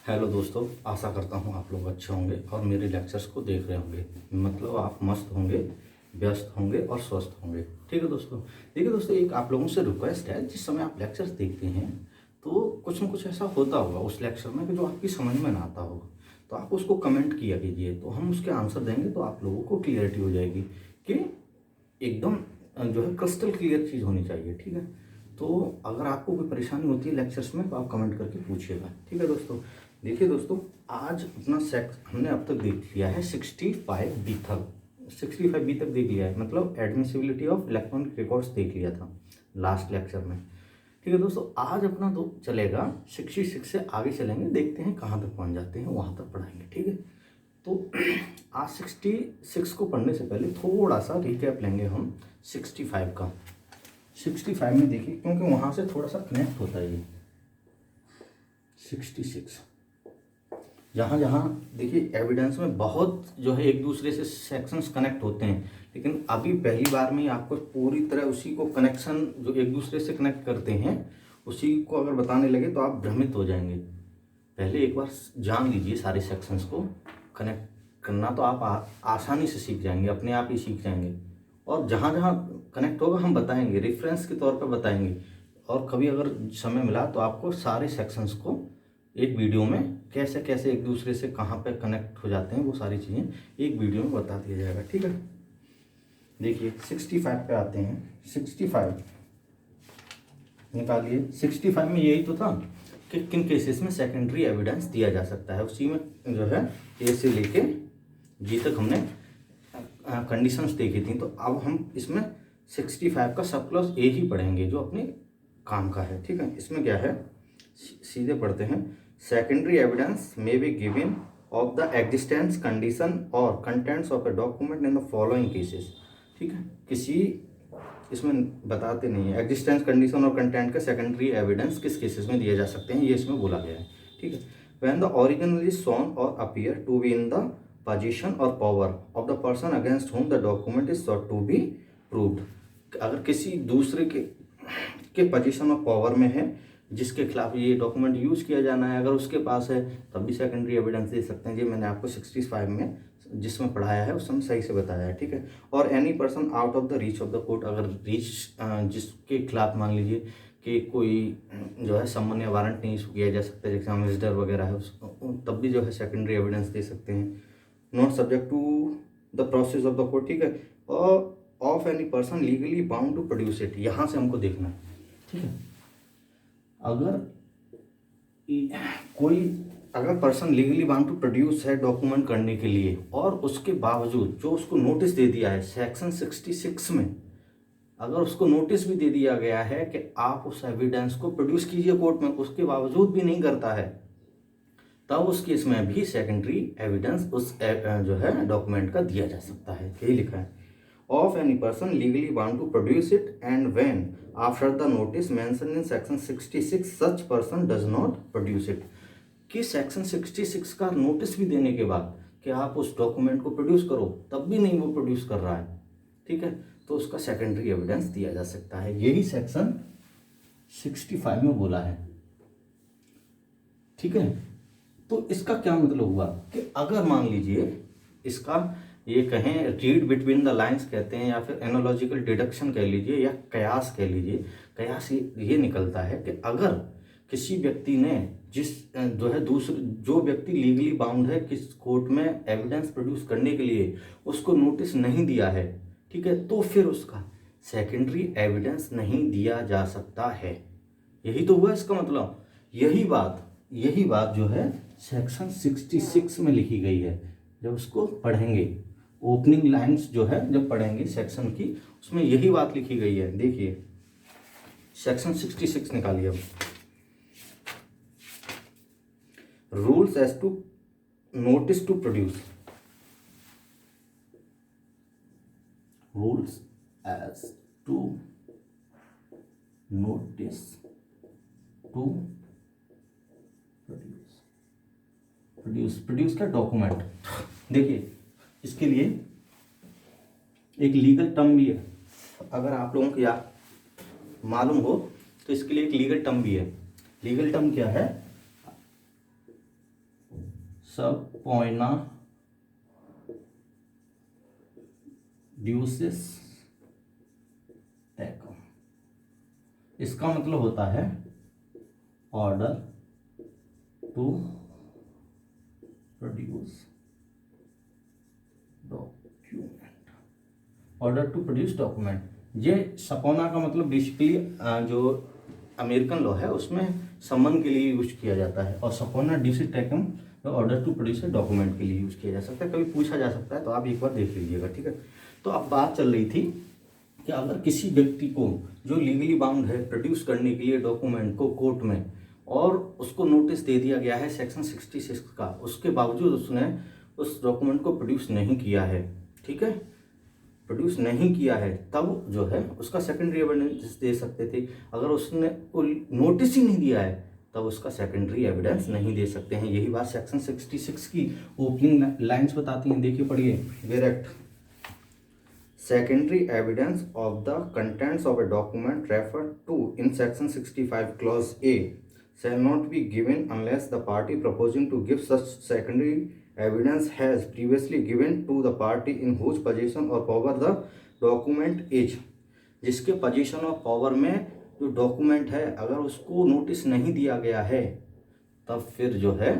Hello दोस्तों, आशा करता हूँ आप लोग अच्छे होंगे और मेरे लेक्चर्स को देख रहे होंगे। मतलब आप मस्त होंगे, व्यस्त होंगे और स्वस्थ होंगे। ठीक है दोस्तों। देखिए दोस्तों, एक आप लोगों से रिक्वेस्ट है, जिस समय आप लेक्चर्स देखते हैं तो कुछ न कुछ ऐसा होता होगा उस लेक्चर में कि जो आपकी समझ में ना आता होगा, तो आप उसको कमेंट किया कीजिए, तो हम उसके आंसर देंगे तो आप लोगों को क्लियरिटी हो जाएगी कि एकदम जो है क्रिस्टल क्लियर चीज़ होनी चाहिए। ठीक है। तो अगर आपको कोई परेशानी होती है लेक्चर्स में तो आप कमेंट करके पूछिएगा। ठीक है दोस्तों। देखिए दोस्तों, आज अपना सेक्स हमने अब तक देख लिया है 65B तक। 65B तक देख लिया है, मतलब एडमिसिबिलिटी ऑफ इलेक्ट्रॉनिक रिकॉर्ड्स देख लिया था लास्ट लेक्चर में। ठीक है दोस्तों, आज अपना तो चलेगा 66 से आगे चलेंगे, देखते हैं कहाँ तक पहुँच जाते हैं, वहाँ तक पढ़ाएंगे। ठीक है। तो आज 66 को पढ़ने से पहले थोड़ा सा रिकैप लेंगे हम 65 का। 65 में देखिए, क्योंकि वहाँ से थोड़ा सा कनेक्ट होता है ये 66। जहाँ जहाँ देखिए एविडेंस में बहुत जो है एक दूसरे से सेक्शंस कनेक्ट होते हैं, लेकिन अभी पहली बार में ही आपको पूरी तरह उसी को कनेक्शन जो एक दूसरे से कनेक्ट करते हैं उसी को अगर बताने लगे तो आप भ्रमित हो जाएंगे। पहले एक बार जान लीजिए सारे सेक्शंस को कनेक्ट करना, तो आप आसानी से सीख जाएंगे, अपने आप ही सीख जाएंगे। और जहाँ जहाँ कनेक्ट होगा हम बताएंगे, रेफरेंस के तौर पर बताएंगे। और कभी अगर समय मिला तो आपको सारे सेक्शंस को एक वीडियो में कैसे कैसे एक दूसरे से कहाँ पे कनेक्ट हो जाते हैं वो सारी चीज़ें एक वीडियो में बता दिया जाएगा। ठीक है। देखिए 65 पे आते हैं। 65 निकालिए। 65 में यही तो था कि किन केसेस में सेकेंडरी एविडेंस दिया जा सकता है, उसी में जो है ए से लेके जी तक हमने कंडीशंस देखी थी। तो अब हम इसमें 65 का सब क्लॉज ए ही पढ़ेंगे जो अपने काम का है। ठीक है। इसमें क्या है, सीधे पढ़ते हैं। Secondary evidence may be given of the existence condition or contents of a document in the following cases. ठीक है। किसी इसमें बताते नहीं है एग्जिस्टेंस कंडीशन और कंटेंट का सेकेंडरी एविडेंस किस केसेस में दिए जा सकते हैं, ये इसमें बोला गया है। ठीक है। When the original is shown or appear to be in the position or power of the person against whom the document is sought to be proved. अगर किसी दूसरे के पोजीशन और पावर में है जिसके खिलाफ ये डॉक्यूमेंट यूज किया जाना है, अगर उसके पास है तब भी सेकेंडरी एविडेंस दे सकते हैं। ये मैंने आपको 65 में जिसमें पढ़ाया है उसमें सही से बताया है। ठीक है। और any person out of the reach of the court, अगर रीच जिसके खिलाफ मान लीजिए कि कोई जो है सम्मन या वारंट नहीं इशू किया जा सकता, जैसे विजिटर वगैरह है उसको, तब भी जो है सेकेंडरी एविडेंस दे सकते हैं। Not subject to the process of the court. ठीक है। Or of any person legally bound to produce it, यहाँ से हमको देखना है। ठीक है। अगर person legally bound to produce है डॉक्यूमेंट करने के लिए, और उसके बावजूद जो उसको नोटिस दे दिया है सेक्शन 66 में, अगर उसको नोटिस भी दे दिया गया है कि आप उस एविडेंस को प्रोड्यूस कीजिए कोर्ट में, उसके बावजूद भी नहीं करता है, तब उस केस में भी सेकेंडरी एविडेंस उस जो है डॉक्यूमेंट का दिया जा सकता है। यही लिखा है। Of any person legally bound to produce it and when after the notice mentioned in section 66 such person does not produce it. कि सेक्शन 66 का नोटिस भी देने के बाद कि आप उस डॉक्यूमेंट को प्रोड्यूस करो, तब भी नहीं वो प्रोड्यूस कर रहा है। ठीक है। तो उसका सेकेंडरी एविडेंस दिया जा सकता है, यही सेक्शन 65 में बोला है। ठीक है। तो इसका क्या मतलब हुआ कि अगर मान लीजिए इसका ये कहें रीड बिटवीन द लाइंस कहते हैं, या फिर एनालॉजिकल डिडक्शन कह लीजिए, या कयास कह लीजिए। कयास ये निकलता है कि अगर किसी व्यक्ति ने जो है दूसरे जो व्यक्ति लीगली बाउंड है किस कोर्ट में एविडेंस प्रोड्यूस करने के लिए, उसको नोटिस नहीं दिया है, ठीक है, तो फिर उसका सेकेंडरी एविडेंस नहीं दिया जा सकता है। यही तो हुआ इसका मतलब। यही बात जो है सेक्शन 66 में लिखी गई है। जब उसको पढ़ेंगे, ओपनिंग लाइंस जो है जब पढ़ेंगे सेक्शन की, उसमें यही बात लिखी गई है। देखिए सेक्शन 66 निकालिए अब। Rules as to notice to produce. Rules as to notice to produce का डॉक्यूमेंट। देखिए इसके लिए एक लीगल टर्म भी है, अगर आप लोगों को याद मालूम हो तो इसके लिए एक लीगल टर्म भी है। लीगल टर्म क्या है, सबपोइना ड्यूसिस टेकम, इसका मतलब होता है order to produce document, order to produce document. ये सपोना का मतलब बेसिकली जो अमेरिकन लॉ है उसमें समन के लिए यूज किया जाता है, और subpoena duces tecum order to produce document के लिए यूज किया जा सकता है, कभी पूछा जा सकता है, तो आप एक बार देख लीजिएगा, ठीक है। तो अब बात चल रही थी कि अगर किसी व्यक्ति को जो लीगली बाउंड है प्रोड्यूस करने के लिए डॉक्यूमेंट को कोर्ट में, और उसको नोटिस दे दिया गया है सेक्शन 66 का, उसके बावजूद उसने उस डॉक्यूमेंट को प्रोड्यूस नहीं किया है, ठीक है, प्रोड्यूस नहीं किया है, तब जो है उसका सेकेंडरी एविडेंस दे सकते थे। अगर उसने नोटिस ही नहीं दिया है तब उसका सेकेंडरी एविडेंस नहीं दे सकते हैं। यही बात सेक्शन 66 की ओपनिंग लाइंस बताती हैं, देखिए पढ़िए। Direct secondary evidence of the contents of a document referred to in section 65 clause A shall not be given unless the party proposing to give such secondary evidence has previously given to the party in whose possession or power the document is। जिसके position or power में जो document है अगर उसको notice नहीं दिया गया है तब फिर जो है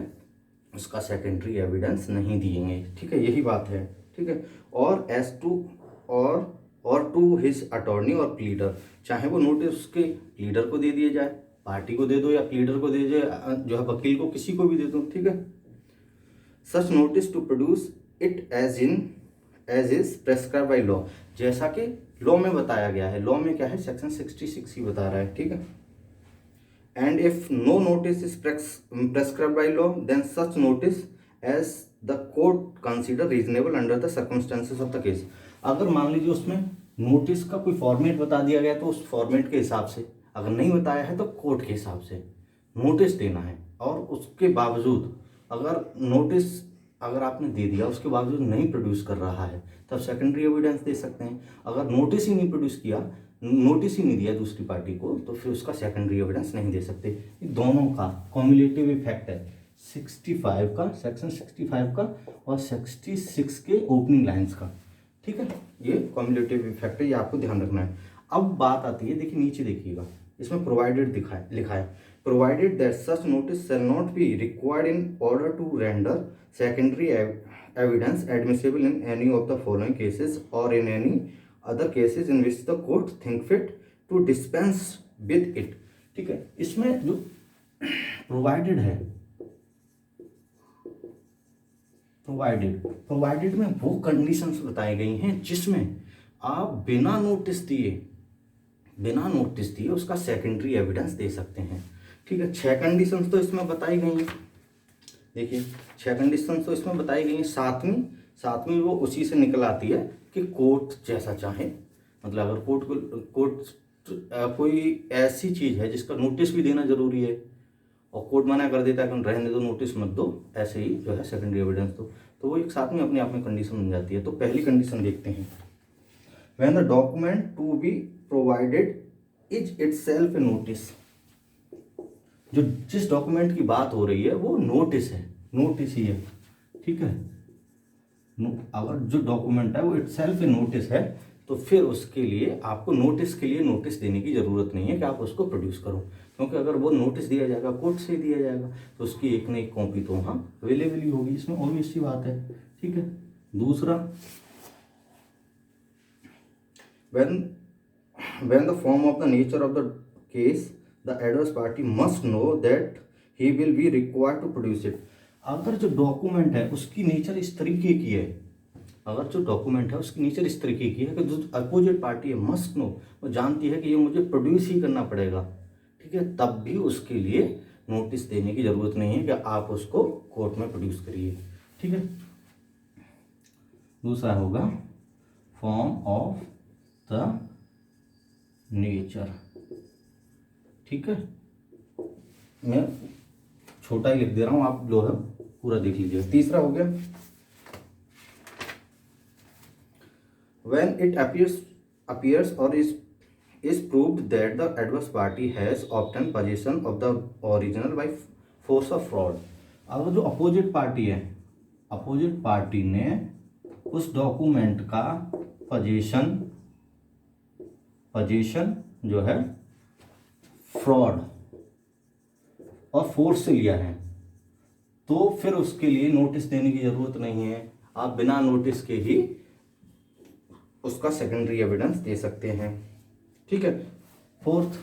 उसका सेकेंडरी एविडेंस नहीं दिएंगे, ठीक है, यही बात है, ठीक है। और एज टू और टू हिज अटॉर्नी और प्लीडर, चाहे वो नोटिस उसके प्लीडर को दे दिया जाए, पार्टी को दे दो, या प्लीडर को दे जाए, जो है वकील को, किसी को भी दे दो, ठीक है। Such notice to produce it as is prescribe by law, जैसा कि लॉ में बताया गया है। लॉ में क्या है, सेक्शन 66 ही बता रहा है, ठीक है। And if no notice is prescribe by law then such notice as the court consider reasonable under the circumstances of the case. अगर मान लीजिए उसमें नोटिस का कोई फॉर्मेट बता दिया गया तो उस फॉर्मेट के हिसाब से, अगर नहीं बताया है तो कोर्ट के हिसाब से नोटिस देना है। और उसके बावजूद अगर नोटिस अगर आपने दे दिया उसके बावजूद नहीं प्रोड्यूस कर रहा है तब सेकेंडरी एविडेंस दे सकते हैं। अगर नोटिस ही नहीं प्रोड्यूस किया, नोटिस ही नहीं दिया दूसरी पार्टी को, तो फिर उसका सेकेंडरी एविडेंस नहीं दे सकते। ये दोनों का कॉम्युलेटिव इफेक्ट है, 65 का, सेक्शन 65 का और 66 के ओपनिंग लाइन्स का, ठीक है। ये कॉम्युलेटिव इफेक्ट है, ये आपको ध्यान रखना है। अब बात आती है, देखिए नीचे देखिएगा, इसमें प्रोवाइडेड लिखा है provided that such notice shall not be required in order to render secondary evidence admissible in any of the following cases or in any other cases in which the court think fit to dispense with it, ठीक है। इसमें जो provided है, provided में वो conditions बताई गई हैं जिसमें आप बिना नोटिस दिए उसका सेकेंडरी एविडेंस दे सकते हैं, ठीक है। 6 कंडीशंस तो इसमें बताई गई हैं, देखिए 6 कंडीशंस तो इसमें बताई गई हैं। सातवीं वो उसी से निकल आती है कि कोर्ट जैसा चाहे, मतलब अगर कोर्ट कोई ऐसी चीज़ है जिसका नोटिस भी देना जरूरी है और कोर्ट मना कर देता है कि रहने दो, नोटिस मत दो, ऐसे ही जो है सेकेंडरी एविडेंस दो, तो वो एक साथ में अपने आप में कंडीशन बन जाती है। तो पहली कंडीशन देखते हैं, when the document to be provided is itself a notice. जो जिस डॉक्यूमेंट की बात हो रही है वो नोटिस है, नोटिस ही है, ठीक है। अगर जो डॉक्यूमेंट है वो इटसेल्फ ए नोटिस है तो फिर उसके लिए आपको नोटिस के लिए नोटिस देने की ज़रूरत नहीं है कि आप उसको प्रोड्यूस करो, क्योंकि अगर वो नोटिस दिया जाएगा, कोर्ट से दिया जाएगा, तो उसकी एक न एक कॉपी तो वहाँ अवेलेबल ही होगी, इसमें ऑब्वियस सी बात है, ठीक है। दूसरा, when the form of the nature of the case the adverse party must know that he will be required to produce it। अगर जो डॉक्यूमेंट है उसकी नेचर इस तरीके की है, अगर जो डॉक्यूमेंट है उसकी नेचर इस तरीके की है कि जो अपोजिट पार्टी है मस्ट नो, वो जानती है कि ये मुझे प्रोड्यूस ही करना पड़ेगा, ठीक है, तब भी उसके लिए नोटिस देने की जरूरत नहीं है कि आप उसको कोर्ट में प्रोड्यूस करिए, ठीक है। दूसरा होगा फॉर्म ऑफ द नेचर, ठीक है, मैं छोटा ही लिख दे रहा हूं, आप जो है पूरा देख लीजिए। तीसरा हो गया when it appears or is proved that the adverse party has obtained possession of the original by force of fraud। अब जो अपोजिट पार्टी है, अपोजिट पार्टी ने उस डॉक्यूमेंट का पोजीशन जो है फ्रॉड और फोर्स से लिया है, तो फिर उसके लिए नोटिस देने की जरूरत नहीं है। आप बिना नोटिस के ही उसका सेकेंडरी एविडेंस दे सकते हैं। ठीक है। फोर्थ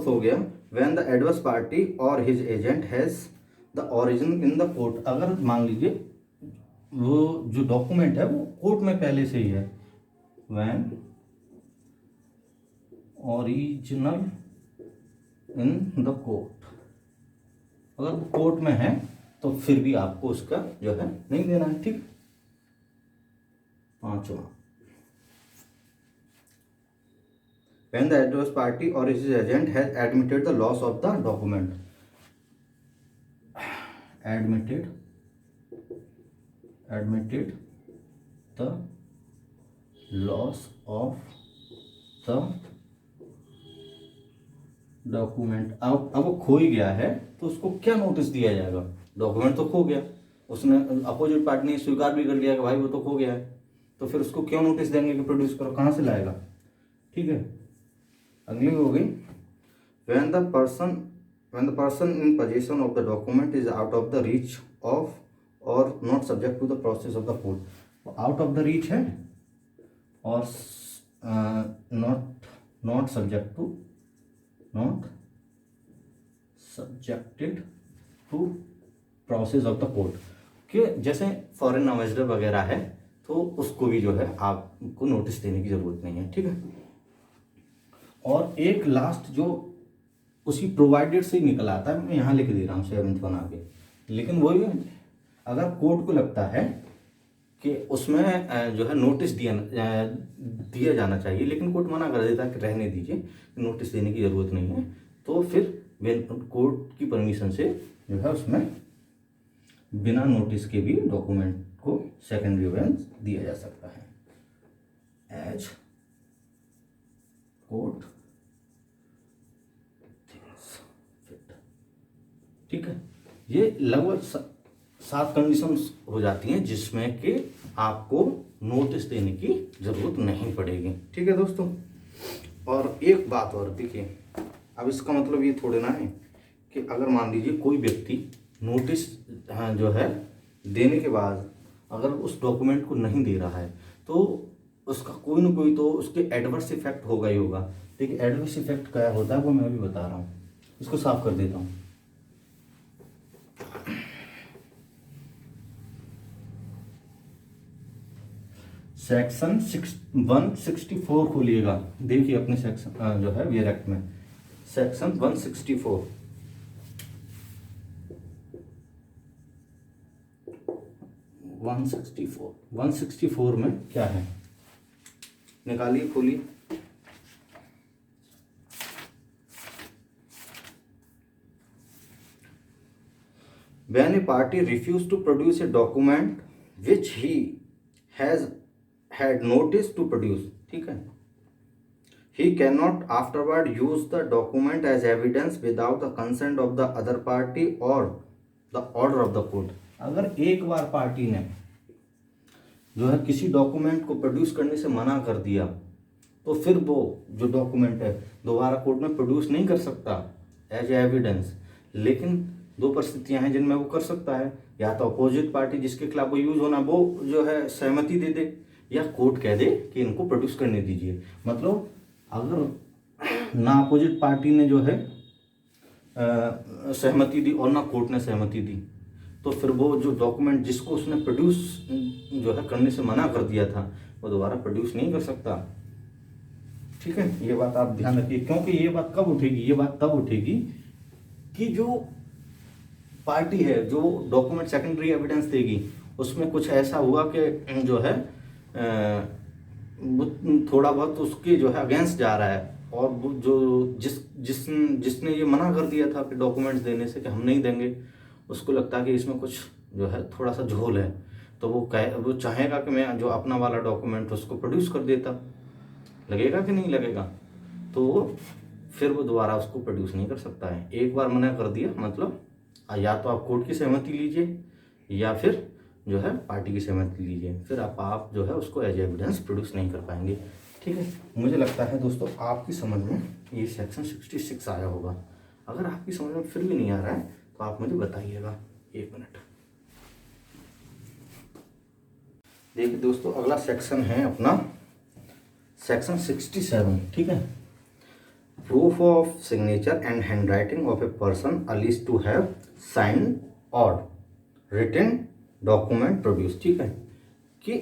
हो गया, व्हेन द एडवर्स पार्टी और his agent has the origin in the court. अगर मान लीजिए वो जो डॉक्यूमेंट है वो कोर्ट में पहले से ही है, when original in the court, अगर वो कोर्ट में है तो फिर भी आपको उसका जो है नहीं देना है। ठीक। पांचवा, when the adverse party or its agent has admitted the loss of the document, admitted the loss of the document. अब वो खो ही गया है तो उसको क्या नोटिस दिया जाएगा? डॉक्यूमेंट तो खो गया, उसने अपोजिट पार्टी ने स्वीकार भी कर लिया कि भाई वो तो खो गया है, तो फिर उसको क्यों नोटिस देंगे कि प्रोड्यूस करो? कहाँ से लाएगा? ठीक है। अगली हो गई, when the person in possession of the document is out of the reach of or not subject to the process of the court। Out of the reach है और not subjected to process of the court, कि जैसे foreign ambassador वगैरह है तो उसको भी जो है आपको नोटिस देने की जरूरत नहीं है। ठीक है। और एक लास्ट जो उसी प्रोवाइडेड से ही निकल आता है, मैं यहाँ लिख दे रहा हूँ 7th बना के, लेकिन वो अगर कोर्ट को लगता है कि उसमें जो है नोटिस दिया जाना चाहिए, लेकिन कोर्ट मना कर देता है कि रहने दीजिए, नोटिस देने की ज़रूरत नहीं है, तो फिर कोर्ट की परमिशन से जो है उसमें बिना नोटिस के भी डॉक्यूमेंट को सेकेंडरी एविडेंस दिया जा सकता है, एज कोर्ट थिंक्स फिट। ठीक है। ये लगभग 7 कंडीशंस हो जाती हैं जिसमें कि आपको नोटिस देने की जरूरत नहीं पड़ेगी। ठीक है दोस्तों। और एक बात और देखिए, अब इसका मतलब ये थोड़े ना है कि अगर मान लीजिए कोई व्यक्ति नोटिस जो है देने के बाद अगर उस डॉक्यूमेंट को नहीं दे रहा है तो उसका कोई ना कोई तो उसके एडवर्स इफेक्ट होगा ही होगा। देखिए एडवर्स इफेक्ट क्या होता है वो मैं अभी बता रहा हूँ, इसको साफ कर देता हूँ। सेक्शन 164 खोलिएगा, देखिए अपने सेक्शन जो है वेयर एक्ट में सेक्शन 164 में क्या है, निकालिए, खोलिए। When a party refused to produce a document which he has had notice to produce, ठीक है, he cannot afterward use the document as evidence without the consent of the other party or the order of the court। अगर एक बार party ने जो है किसी document को produce करने से मना कर दिया तो फिर वो जो डॉक्यूमेंट है दोबारा कोर्ट में प्रोड्यूस नहीं कर सकता एज एविडेंस। लेकिन 2 परिस्थितियां हैं जिनमें वो कर सकता है, या तो अपोजिट पार्टी जिसके खिलाफ वो यूज होना वो जो है सहमति दे दे, या कोर्ट कह दे कि इनको प्रोड्यूस करने दीजिए। मतलब अगर ना अपोजिट पार्टी ने जो है सहमति दी और ना कोर्ट ने सहमति दी तो फिर वो जो डॉक्यूमेंट जिसको उसने प्रोड्यूस जो है करने से मना कर दिया था वो दोबारा प्रोड्यूस नहीं कर सकता। ठीक है, ये बात आप ध्यान रखिए, क्योंकि ये बात कब उठेगी, ये बात तब उठेगी कि जो पार्टी है जो डॉक्यूमेंट सेकेंडरी एविडेंस देगी उसमें कुछ ऐसा हुआ कि जो है वो थोड़ा बहुत उसके जो है अगेंस्ट जा रहा है, और वो जो जिसने ये मना कर दिया था कि डॉक्यूमेंट्स देने से कि हम नहीं देंगे, उसको लगता है कि इसमें कुछ जो है थोड़ा सा झोल है, तो वो चाहेगा कि मैं जो अपना वाला डॉक्यूमेंट उसको प्रोड्यूस कर देता। लगेगा कि नहीं लगेगा? तो फिर वो दोबारा उसको प्रोड्यूस नहीं कर सकता है। एक बार मना कर दिया मतलब या तो आप कोर्ट की सहमति लीजिए या फिर जो है पार्टी की सहमति लीजिए, फिर आप जो है उसको एज एविडेंस प्रोड्यूस नहीं कर पाएंगे। ठीक है, मुझे लगता है दोस्तों आपकी समझ में ये सेक्शन 66 आया होगा। अगर आपकी समझ में फिर भी नहीं आ रहा है तो आप मुझे बताइएगा। 1 मिनट। देखिए दोस्तों, अगला सेक्शन है अपना सेक्शन 67। ठीक है, proof of signature and hand writing of a person alleged to have sign or written document produce. ठीक है, कि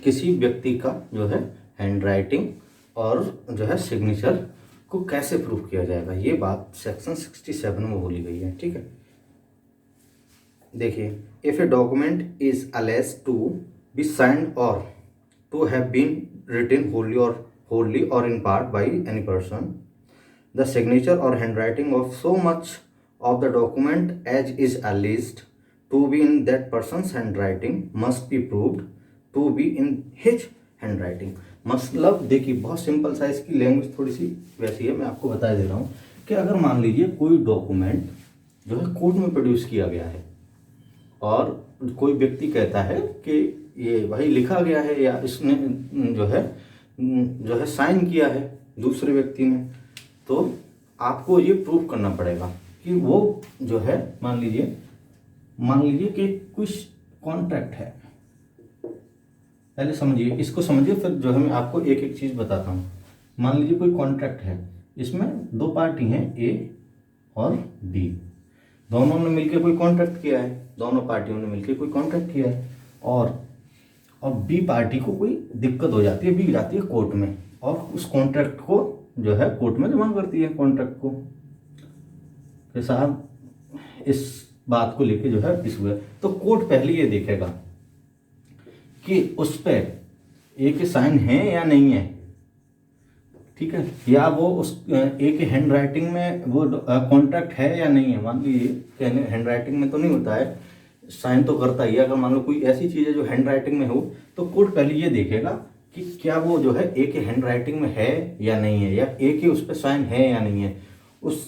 किसी व्यक्ति का जो है हैंड राइटिंग और जो है सिग्नेचर को कैसे प्रूफ किया जाएगा, ये बात सेक्शन 67 में बोली गई है। ठीक है, देखिए, if a document is alleged to be signed or to have been written wholly or in part by any person, the signature or handwriting of so much of the document as is alleged to be in that person's handwriting must be proved to be in his handwriting। मतलब देखिए, बहुत simple सा, इसकी language थोड़ी सी वैसी है, मैं आपको बता दे रहा हूँ कि अगर मान लीजिए कोई डॉक्यूमेंट जो है कोर्ट में प्रोड्यूस किया गया है और कोई व्यक्ति कहता है कि ये भाई लिखा गया है या इसने जो है साइन किया है दूसरे व्यक्ति ने, तो आपको ये प्रूफ करना पड़ेगा कि वो जो है मान लीजिए कि कुछ कॉन्ट्रैक्ट है। पहले समझिए, इसको समझिए, फिर जो है मैं आपको एक एक चीज़ बताता हूँ। मान लीजिए कोई कॉन्ट्रैक्ट है, इसमें 2 पार्टी हैं, ए और बी, दोनों ने मिलकर कोई कॉन्ट्रैक्ट किया है, दोनों पार्टियों ने मिलकर कोई कॉन्ट्रैक्ट किया है और बी पार्टी को कोई दिक्कत हो जाती है, बी जाती है कोर्ट में और उस कॉन्ट्रैक्ट को जो है कोर्ट में जमा करती है कॉन्ट्रैक्ट को कि साहब इस बात को लेके जो है इशू है। तो कोर्ट पहले ये देखेगा कि उस पर ए के साइन है या नहीं है। ठीक है, या वो उस ए के हैंड राइटिंग में वो कॉन्ट्रैक्ट है या नहीं है। मान लीजिए हैंड राइटिंग में तो नहीं होता है, साइन तो करता ही है। अगर मान लो कोई ऐसी चीज़ है जो हैंड राइटिंग में हो तो कोर्ट पहले ये देखेगा कि क्या वो जो है ए के हैंड राइटिंग में है या नहीं है, या ए के उस पर साइन है या नहीं है। उस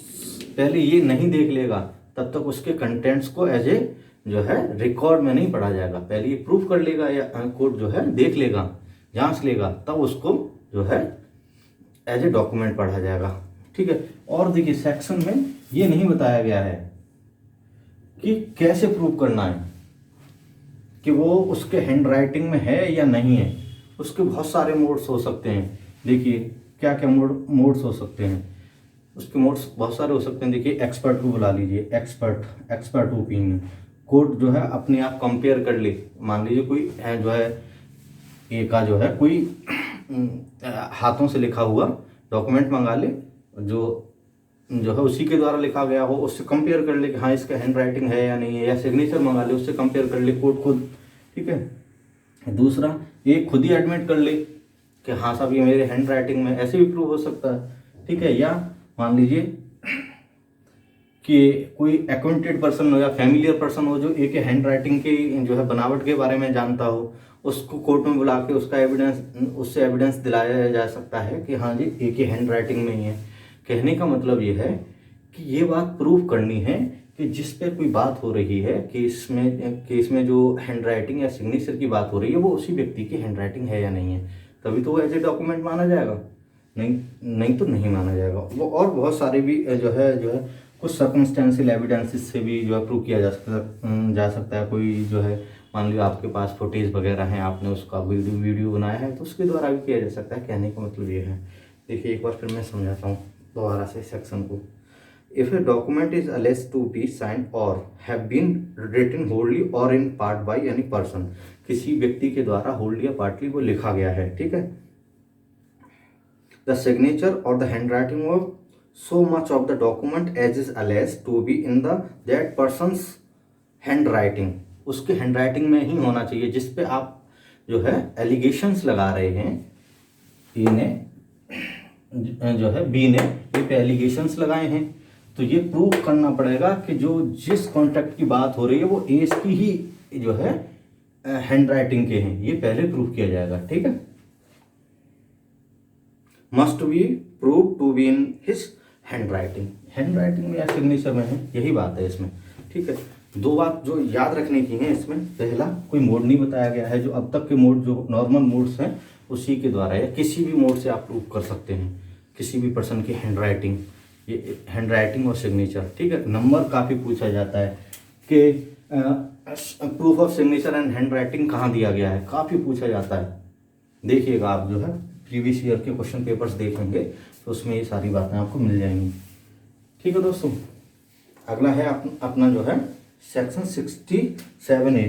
पहले ये नहीं देख लेगा तब तक उसके कंटेंट्स को एज ए जो है रिकॉर्ड में नहीं पढ़ा जाएगा। पहले ये प्रूफ कर लेगा या कोर्ट जो है देख लेगा, जांच लेगा, तब उसको जो है एज ए डॉक्यूमेंट पढ़ा जाएगा। ठीक है, और देखिए सेक्शन में ये नहीं बताया गया है कि कैसे प्रूव करना है कि वो उसके हैंड राइटिंग में है या नहीं है। उसके बहुत सारे मोड्स हो सकते हैं। देखिए क्या क्या मोड्स हो सकते हैं, उसके मोड्स बहुत सारे हो सकते हैं। देखिए एक्सपर्ट को बुला लीजिए, एक्सपर्ट ओपिनियन। कोर्ट जो है अपने आप कंपेयर कर ले। मान लीजिए कोई है जो है ए का जो है कोई हाथों से लिखा हुआ डॉक्यूमेंट मंगा ले जो है उसी के द्वारा लिखा गया हो, उससे कंपेयर कर ले कि हाँ इसका हैंड राइटिंग है या नहीं है, या सिग्नेचर मंगा ले, उससे कंपेयर कर ले कोर्ट खुद। ठीक है, दूसरा ये खुद ही एडमिट कर ले कि हाँ साहब ये मेरे हैंड राइटिंग में, ऐसे भी प्रूव हो सकता है। ठीक है, या मान लीजिए कि कोई अकाउंटेड पर्सन हो या फैमिलियर पर्सन हो जो एक हैंड राइटिंग के जो है बनावट के बारे में जानता हो, उसको कोर्ट में बुला के उससे एविडेंस दिलाया जा सकता है कि हाँ जी एक ही हैंड राइटिंग में ही है। कहने का मतलब ये है कि ये बात प्रूव करनी है कि जिस पे कोई बात हो रही है केस में जो हैंड राइटिंग या सिग्नेचर की बात हो रही है वो उसी व्यक्ति की हैंड राइटिंग है या नहीं है, तभी तो वो एज ए डॉक्यूमेंट माना जाएगा। नहीं तो नहीं माना जाएगा। वो और बहुत सारे भी जो है कुछ सर्कमस्टेंशियल एविडेंसेस से भी जो है प्रूव किया जा सकता है। कोई जो है मान लीजिए आपके पास फुटेज वगैरह हैं, आपने उसका वीडियो बनाया है तो उसके द्वारा भी किया जा सकता है। कहने का मतलब ये है। देखिए एक बार फिर मैं समझाता हूँ दोबारा से सेक्शन को। If a document is alleged to be sign or have been written होल्डली or in part by any person, किसी व्यक्ति के द्वारा होल्डली या पार्टली वो लिखा गया है। ठीक है, द सिग्नेचर और the hand writing of so much of the document as is alleged to be in the that person's handwriting, उसके हैंडराइटिंग में ही होना चाहिए जिस पे आप जो है एलिगेशंस लगा रहे हैं। ए ने जो है बी ने ए पे एलिगेशंस लगाए हैं, तो ये प्रूव करना पड़ेगा कि जो जिस कॉन्ट्रैक्ट की बात हो रही है वो ए की ही जो है हैंडराइटिंग के हैं। ये पहले प्रूव किया जाएगा। ठीक है, must be prove to be in his hand writing में या सिग्नेचर में है, यही बात है इसमें। ठीक है, दो बात जो याद रखने की है इसमें, पहला कोई मोड नहीं बताया गया है, जो अब तक के मोड जो नॉर्मल मोड्स हैं उसी के द्वारा या किसी भी मोड से आप प्रूव कर सकते हैं किसी भी पर्सन की हैंड राइटिंग और सिग्नेचर। ठीक है, नंबर काफ़ी पूछा जाता है कि proof of signature and hand writing कहाँ दिया गया है, काफ़ी पूछा जाता है। देखिएगा आप जो है प्रीवियस ईयर के क्वेश्चन पेपर्स देखेंगे तो उसमें ये सारी बातें आपको मिल जाएंगी। ठीक है दोस्तों, अगला है अपना जो है सेक्शन 67A।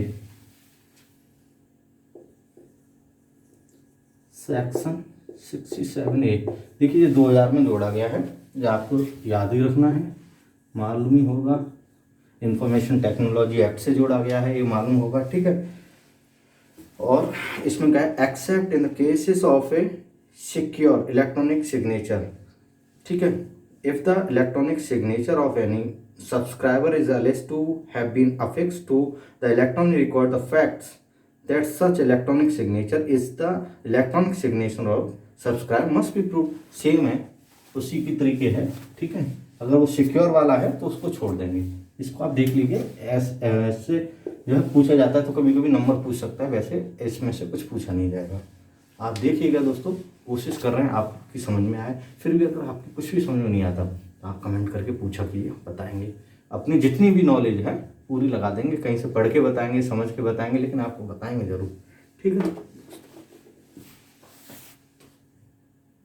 सेक्शन 67A देखिए, ये 2000 में जोड़ा गया है, जो आपको याद ही रखना है, मालूम ही होगा। इंफॉर्मेशन टेक्नोलॉजी एक्ट से जोड़ा गया है, ये मालूम होगा। ठीक है, और इसमें क्या है, accept in the cases of A secure electronic signature. ठीक है, if the electronic signature of any subscriber is alleged to have been affixed to the electronic record, the facts that such electronic signature is the electronic signature of subscriber must be proved। Same है, उसी की तरीके है। ठीक है, अगर वो secure वाला है तो उसको छोड़ देंगे। इसको आप देख लीजिए, ऐसे जो है पूछा जाता है तो कभी कभी नंबर पूछ सकता है, वैसे इसमें से कुछ पूछा नहीं जाएगा। आप देखिएगा दोस्तों, कोशिश कर रहे हैं आपकी समझ में आए। फिर भी अगर आपको कुछ भी समझ में नहीं आता तो आप कमेंट करके पूछा कीजिए, बताएंगे। अपनी जितनी भी नॉलेज है पूरी लगा देंगे, कहीं से पढ़ के बताएंगे, समझ के बताएंगे, लेकिन आपको बताएंगे ज़रूर। ठीक है।